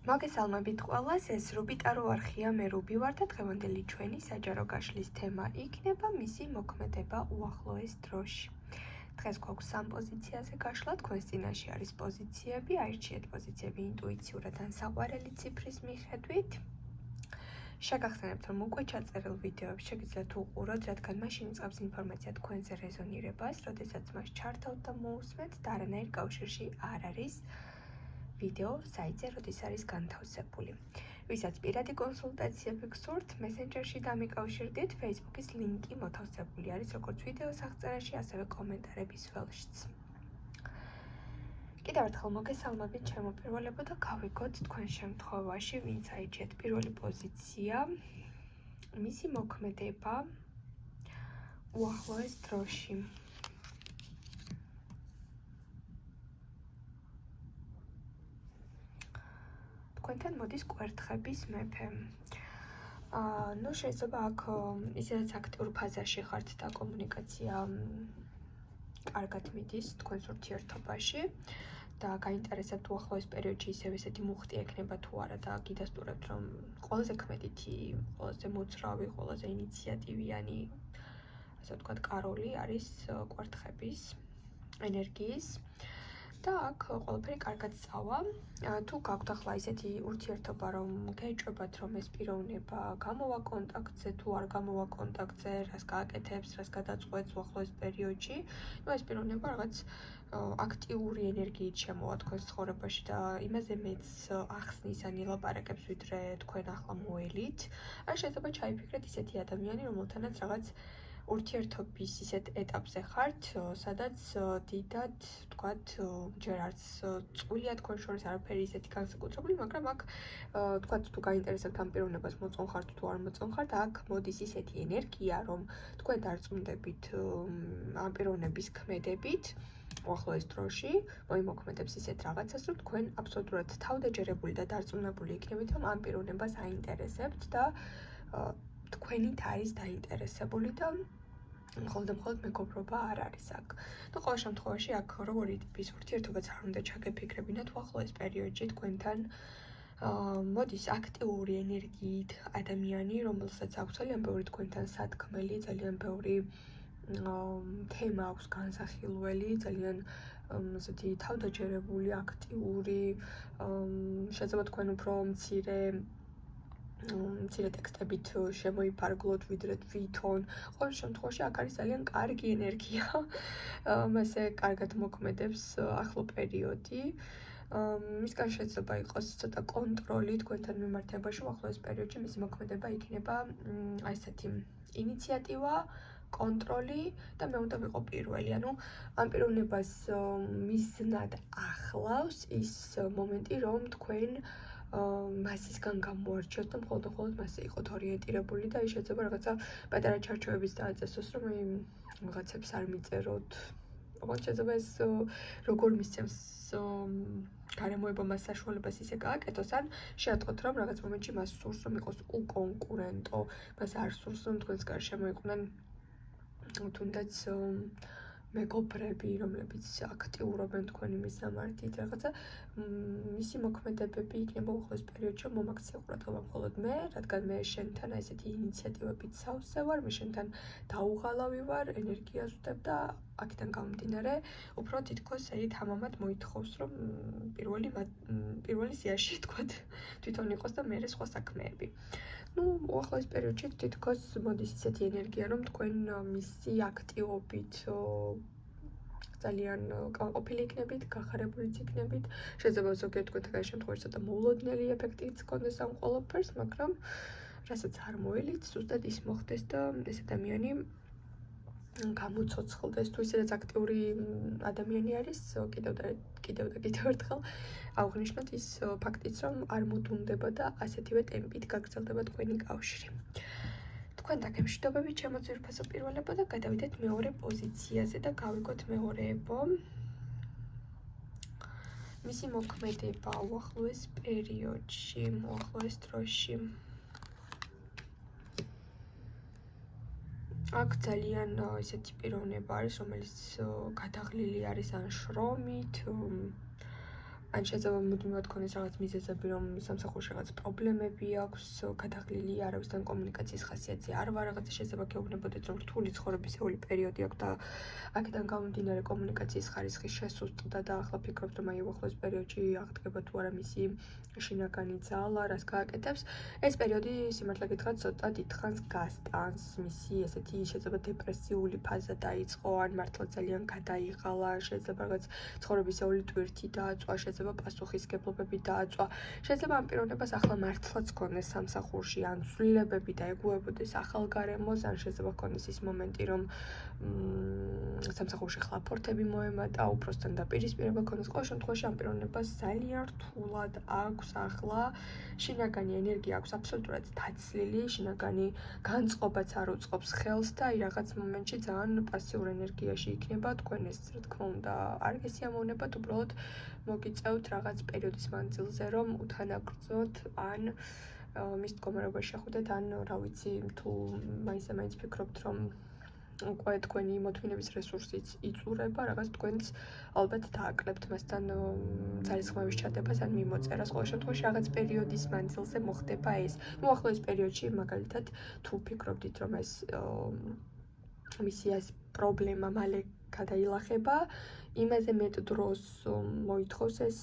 მოგესალმებით ყველას, ეს რუბიტარო არხია, მე რუბი ვარ და დღევანდელი ჩვენი საჯარო გაშლის თემა იქნება მისი მოქმედება უახლოეს დროში. დღეს გვაქვს 3 პოზიციაზე გაშლა, თქვენს წინაშე არის პოზიციები, აირჩიეთ პოზიციები ინტუიციურად ან საყვარელი ციფრის მიხედვით. შეგახსენებთ, რომ უკვე ჩაწერილ ვიდეოებს შეგიძლიათ უყუროთ, რადგან მაშინ იწყებს ინფორმაცია თქვენზე რეზონირებას, როდესაც მას ჩართავთ და მოусმენთ და არანაირ კავშირში არ არის ვიდეო საიტზე, როდის არის განთავსებული. ვისაც პირადი კონსულტაციები გსურთ, მესენჯერში დამიკავშირდით, Facebook-ის ლინკი მოთავსებული არის როგორც ვიდეოს აღწერაში, ასევე კომენტარების ველშიც. კიდევ ერთხელ მოგესალმებით ჩემო პირველებო და გავიგოთ თქვენ შემთხვევაში, ვინც აირჩიეთ პირველი პოზიცია, მისი მოქმედება უახლოეს დროში. თქვენთან მოდის კვერთხების მეფე. შეიძლება აქ ისედაც აქტიურ ფაზაში ხართ და კომუნიკაცია კარგად მიდის თქვენს ურთიერთობაში და გაინტერესებთ უახლოეს პერიოდში ისევ ესეთი მუხტი ექნება თუ არა და გიდასტურებთ, რომ ყველაზე ქმედითი, ყველაზე მოძრავი, ყველაზე ინიციატივიანი, ასე ვთქვათ, კაროლი არის კვერთხების ენერგიის. და აქ ყველაფერი კარგად წავა. თუ გაქვთ ახლა ისეთი ურთიერთობა, რომ გეჭვებათ, რომ ეს პიროვნება გამოვა კონტაქტზე, თუ არ გამოვა კონტაქტზე, რას გააკეთებს, რას გადაწყვეტს უახლოეს პერიოდში, ეს პიროვნება რაღაც აქტიური ენერგიით შემოვა თქვენს ცხოვრებაში და იმაზე მეც ახსნის ან ილაპარაკებს, ვიდრე თქვენ ახლა მოელით. ან შეიძლება ჩაიფიქრეთ ისეთი ადამიანი, რომელთანაც რაღაც ურთიერთობის ისეთ ეტაპზე ხართ, სადაც დიდად, ვთქვათ, ჯერ არც წყვილია თქვენ შორის არაფერი ისეთი განსაკუთრებული, მაგრამ აქ, ვთქვათ, თუ გაინტერესებთ ამ პიროვნებას მოწონხართ თუ არ მოწონხართ, აქ მოდის ისეთი ენერგია, რომ თქვენ დარწმუნდებით ამ პიროვნების ქმედებით, უახლოეს დროში, მოიმოქმედებს ისეთ რაღაცას, რომ თქვენ აბსოლუტურად თავდაჯერებული და დარწმუნებული იქნებით, რომ ამ პიროვნებას აინტერესებთ და თქვენით არის დაინტერესებული და მხოლოდ მეგობრობა არ არის აქ. ყოველ შემთხვევაში აქ როგორი ტიპის ურთიერთობაც არ უნდა ჩაგეფიქრებინათ უახლოეს პერიოდში თქვენთან მოდის აქტიური ენერგიით ადამიანი, რომელსაც აქვს ძალიან ბევრი თქვენთან სათქმელი, ძალიან ბევრი თემა აქვს განსახილველი, ძალიან ესეთი თავდაჯერებული, აქტიური, შეიძლება თქვენ უფრო მცირე ტექსტებით შემოიფარგლოთ, ვიდრე თვითონ. ყოველ შემთხვევაში აქ არის ძალიან კარგი ენერგია, მასე კარგად მოქმედებს ახლო პერიოდი. მისგან შეიძლება იყოს ცოტა კონტროლი თქვენთან მიმართებაში, უახლოეს პერიოდში მისი მოქმედება იქნება ესეთი ინიციატივა, კონტროლი და მე უნდა ვიყო პირველი. ანუ ამ პიროვნებას მიზნად ახლავს ის მომენტი, რომ თქვენ მასისგან გამოარჩიოთ და მხოლოდ მასზე იყოთ ორიენტირებული და ის შეიძლება რაღაცა პატარა ჩარჩოების დააწესოს, რომ რაღაცებს არ მიწეროთ. შეიძლება ეს როგორ მისცემს გარემოება მას საშუალებას ისე გააკეთოს, ან შეატყოთ, რომ რაღაც მომენტში მას სურს, რომ იყოს უკონკურენტო, მას არ სურს, რომ თქვენს გარშემო იყვნენ თუნდაც მეგობრები, რომლებიც აქტიურობენ თქვენი მისამართით, რაღაცა მისი მოქმედებები იქნება უახლოეს პერიოდში მომაქცია ყურადღება მხოლოდ მე, რადგან მე შენთან ესეთი ინიციატივებით სავსე ვარ, მე შენთან დაუღალავი ვარ, ენერგიას ვდებ და აქედან გამომდინარე, უფრო თითქოს ერთ ამამად მოითხოვს, რომ პირველი სიაში თქვათ თვითონ იყოს და მერე სხვა საქმეები. უახლოეს პერიოდში თითქოს მოდის ისეთი ენერგია, რომ თქვენ მისი აქტივობით ძალიან კმაყოფილი იქნებით, გახარებულიც იქნებით. შეიძლება ზოგიერთ თქვენთან შემთხვევაში ცოტა მოულოდნელი ეფექტიც გქონდეს ამ ყველაფერს, მაგრამ რასაც არ მოელით, ზუსტად ის მოხდეს და ეს ადამიანი გამოცოცხლდეს. თუ ისედაც აქტიური ადამიანი არის, კიდევ ერთხელ აღვნიშნოთ ის ფაქტიც, რომ არ მოდუნდება და ასეთივე ტემპით გაგრძელდება თქვენი კავშირი. თქვენ დაგემშვიდობებით ჩემო ძვირფასო პირველებო და გადავიდეთ მეორე პოზიციაზე და გავიგოთ მეორეებო. მისი მოქმედება უახლოეს პერიოდში, უახლოეს დროში. აქ ძალიან ისეთი პიროვნება არის, რომელიც გადაღლილი არის ან შრომით, ან შეიძლება მუდმივად ქონდეს რაღაც მიზეზები, რომ სამსახურში რაღაც პრობლემები აქვს, გადაღლილი არავისთან კომუნიკაციის ხასიათზე არ ვარ, რაღაცა შეიძლება გეუბნებოდეთ, რომ რთული ცხოვრებისეული პერიოდი აქვს და აქედან გამომდინარე კომუნიკაციის ხარისხი შესუსტდა და ახლა ფიქრობთ, რომ აი უახლოეს პერიოდში აღდგება თუ არა მისი შინაგანი ძალა, რას გააკეთებს. ეს პერიოდი სიმართლე გითხრათ ცოტა დიდხანს გასტანს, მისი ესეთი შეიძლება დეპრესიული ფაზა დაიწყო, ან მართლა ძალიან გადაიღალა, შეიძლება რაღაც ცხოვრებისეული ტვირთი დააწვა, შეიძლება პასუხისგებლობები დააწვა. შეიძლება ამ პიროვნებას ახლა მართლაც ქონდეს სამსახურში, ან ცვლილებები და ეგუებოდეს ახალ გარემოს, ან შეიძლება ქონდეს ის მომენტი, რომ სამსახურში ხლაფორთები მოემატა, უბრალოდ დაპირისპირება ქონდეს. ყოველ შემთხვევაში ამ პიროვნებას ძალიან რთულად აქვს ახლა, შინაგანი ენერგია აქვს აბსოლუტურად დაცლილი, შინაგანი განწყობაც არ უწყობს ხელს და აი რაღაც მომენტში ძალიან პასიურ ენერგიაში იქნება. თქვენ ეს რა თქმა უნდა არ გესიამოვნებათ, უბრალოდ მოგიწევთ რაღაც პერიოდის მანძილზე, რომ უთანაგრძნოთ ან მის მდგომარეობაში შეხვდეთ, ან რა ვიცი, თუ მაინც ფიქრობთ, რომ უკვე თქვენი მოთმინების რესურსიც იწურება, რაღაც თქვენც ალბათ დააკლებთ მასთან ძალისხმევის ჩადებას ან მიმოწერას. ყოველ შემთხვევაში რაღაც პერიოდის მანძილზე მოხდება ეს. უახლოეს პერიოდში მაგალითად თუ ფიქრობთ, რომ ეს მისი ეს პრობლემა მალე გადაილახება, იმაზე მეტ დროს მოითხოვს ეს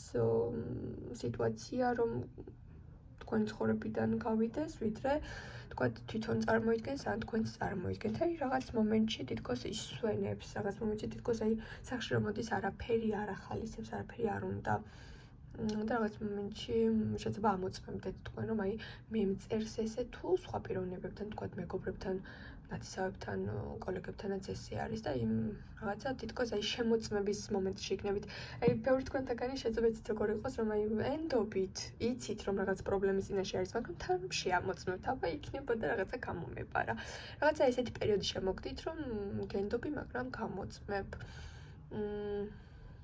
სიტუაცია, რომ თქვენი ცხოვრებიდან გავიდეს, ვიდრე თქვათ თვითონ წარმოიდგენს, ან თქვენც წარმოიდგენთ. აი რაღაც მომენტში თითქოს ისვენებს, რაღაც მომენტში თითქოს აი სახში რომ მოდის არაფერი არ ახალისებს, არაფერი არ უნდა. და რაღაც მომენტში შეიძლება ამოწმებდეთ თქვენ, რომ აი მე მწერს ესე თუ სხვა პიროვნებებთან, თქვათ მეგობრებთან, ნათესავებთან, კოლეგებთანაც ესე არის და იმ რაღაცა თითქოს აი შემოწმების მომენტში იქნებით. აი ბევრი თქვენთაგანი შეიძლება იცით როგორ იყოს, რომ აი ენდობით, იცით რომ რაღაც პრობლემის წინაშე არის, მაგრამ თან შეამოწმებთ, აბა იქნებოდა რაღაცა გამომეპარა. რაღაცა ესეთი პერიოდი შემოგდით, რომ გენდობი, მაგრამ გამოწმებ.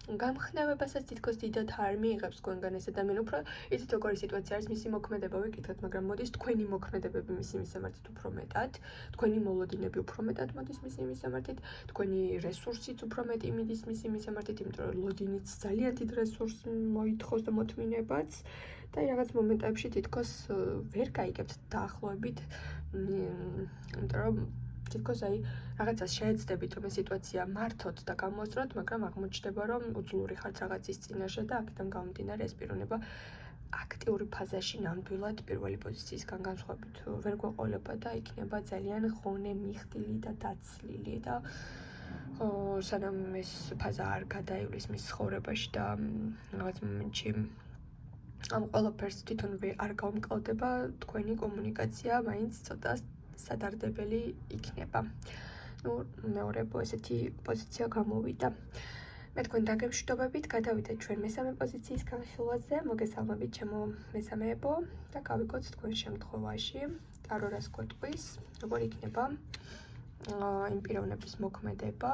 გამხნევებასაც თითქოს დიდად არ მიიღებს თქვენგან ეს ადამიანი, უფრო იცით როგორი სიტუაცია არის, მისი მოქმედება ვიკითხეთ, მაგრამ მოდის თქვენი მოქმედებები მისი მისამართით უფრო მეტად, თქვენი მოლოდინები უფრო მეტად მოდის მისი მისამართით, თქვენი რესურსიც უფრო მეტი მიდის მისი მისამართით, იმიტომ რომ ლოდინიც ძალიან დიდ რესურსს მოითხოვს და მოთმინებაც და რაღაც მომენტებში თითქოს ვერ გაიგებთ დაახლოებით, იმიტომ რომ თითქოს აი რაღაცას შეეცდებით, რომ ეს სიტუაცია მართოთ და გამოასწოროთ, მაგრამ აღმოჩნდება, რომ უძლური ხართ რაღაცის წინაშე და აქედან გამომდინარე ეს პიროვნება აქტიური ფაზაში ნამდვილად პირველი პოზიციისგან განსხვავებით ვერ გვეყოლება და იქნება ძალიან ღონე, მიხდილი და დაცლილი და სანამ ეს ფაზა არ გადაივლის მის ცხოვრებაში და რაღაც მომენტში ამ ყველაფერს თვითონ არ გაუმკლავდება, თქვენი კომუნიკაცია მაინც ცოტა სადარდებელი იქნება. მეორე ესეთი პოზიცია გამოვიდა. მე თქვენ დაგემშვიდობებით, გადავიდეთ ჩვენ მესამე პოზიციის განხილვაზე, მოგესალმებით ჩემო მესამეებო და გავიგოთ თქვენ შემთხვევაში, ტარო რას გვეტყვის, როგორ იქნება იმ პიროვნების მოქმედება.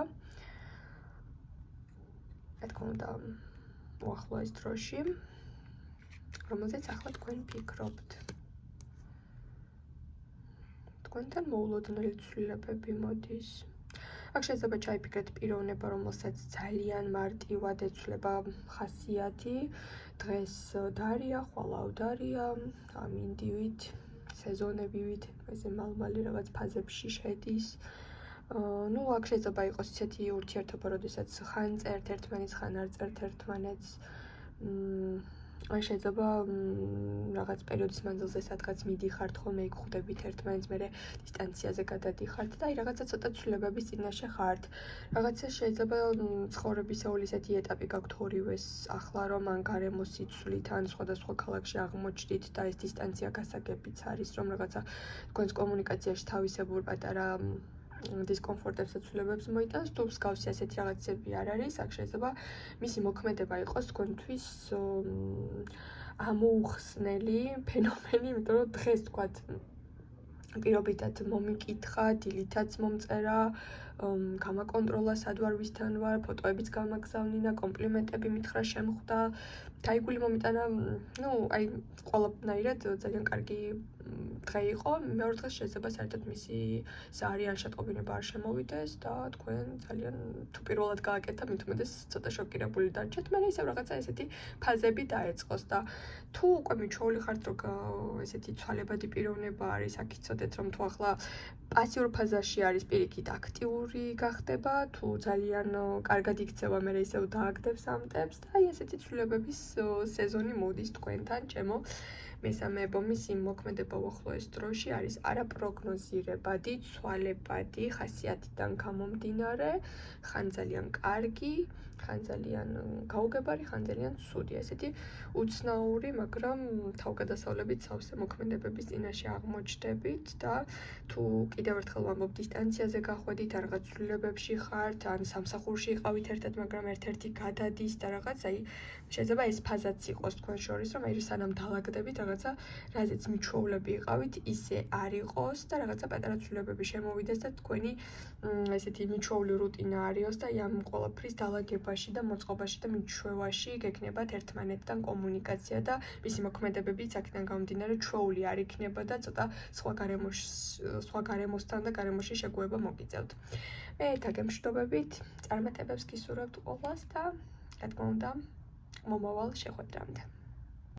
რა თქმა უნდა, უახლოეს დროში, რომელზეც ახლა თქვენ ფიქრობთ. თქვენთან მოულოდნელი ცვლილებები მოდის. აქ შეიძლება ჩაიფიქრეთ პიროვნება, რომელსაც ძალიან მარტივად ეცვლება ხასიათი, დღეს დარია, ხვალ აუდარია, ამინდივით, სეზონებივით, ესე მალ-მალე რაღაც ფაზებში შედის. აქ შეიძლება იყოს ისეთი ურთიერთობა, როდესაც ხან წერთ ერთმანეთს, ხან არ წერთ ერთმანეთს. ან შეიძლება რაღაც პერიოდის მანძილზე სადღაც მიდიხართ ხოლმე, იქ ხვდებით ერთმანეთს, მერე დისტანციაზე გადადიხართ და აი რაღაცა ცოტა ცვლილებების წინაშე ხართ. რაღაცა შეიძლება ცხოვრებისეული ესეთი ეტაპი გაქვთ ორივეს ახლა, რომ ან გარემოს სიცვლით, ან სხვადასხვა ქალაქში აღმოჩნდით და ეს დისტანცია გასაგებიც არის, რომ რაღაცა თქვენს კომუნიკაციაში თავისებურ პატარა დისკომფორტებს და ცვლილებებს მოიტანს, თუ მსგავსი ასეთი რაღაცები არ არის, აქ შეიძლება მისი მოქმედება იყოს თქვენთვის ამოუხსნელი ფენომენი, იმიტომ რომ დღეს თქვათ პირობითად მომიკითხა, დილითაც მომწერა, გამაკონტროლა, სად ვარ, ვისთან ვარ, ფოტოებიც გამაგზავნინა, კომპლიმენტები მითხრა, შემხვდა, დაიგული მომიტანა, აი ყველაფერად ძალიან კარგი დღე იყო. მეორე დღეს შეიძლება საერთოდ მისი ზარი ან შეტყობინება არ შემოვიდეს და თქვენ ძალიან თუ პირველად გააკეთა, მით უმეტეს ცოტა შოკირებული დარჩეთ, მაგრამ ისევ რაღაცა ესეთი ფაზები დაეწყოს და თუ უკვე მიჩვეული ხართ, რომ ესეთი ცვალებადი პიროვნება არის, აქ იცოდეთ, რომ თუ ახლა პასიურ ფაზაში არის, პირიქით აქტიური გახდება, თუ ძალიან კარგად იქცევა, მერე ისევ დააგდებს ამ ტემპს და აი ესეთი ცვლილებების სეზონი მოდის თქვენთან, ჩემო მესამე альбომის იმ მოქმედება უახლოეს დროში არის არაპროგნოზირებადი, ცვალებადი, ხასიათიდან გამომდინარე, ხან ძალიან კარგი, ხან ძალიან გაუგებარი, ხან ძალიან ცუდი, ესეთი უცნაური, მაგრამ თავგადასავლებით სავსე მოქმედებების წინაშე აღმოჩნდებით და თუ კიდევ ერთხელ ვამბობ, დისტანციაზე გახვედით, ან რაღაც ცვლილებებში ხართ, ან სამსახურში იყავით ერთად, მაგრამ ერთ-ერთი გადადის და რაღაც, აი შეიძლება ეს ფაზაც იყოს თქვენ შორის, რომ აი სანამ დაალაგდებით რაღაცა, რაზეც მიჩვეულები იყავით, ისე არ იყოს და რაღაცა პატარა ცვლილებები შემოვიდეს და თქვენი ესეთი მიჩვეული რუტინა არიოს და ამ ყველაფრის დაალაგებაში და მოწყობაში და მიჩვევაში გექნებათ ერთმანეთთან კომუნიკაცია და მისი მოქმედებებიც აქედან გამომდინარე ჩვეული არ იქნება და ცოტა სხვა გარემოსთან და გარემოში შეგუება მოგიწევთ. მე თაგემშვიდობებით, წარმატებებს გისურვებთ ყველას და რა თქმა უნდა, მომავალ შეხვედრამდე.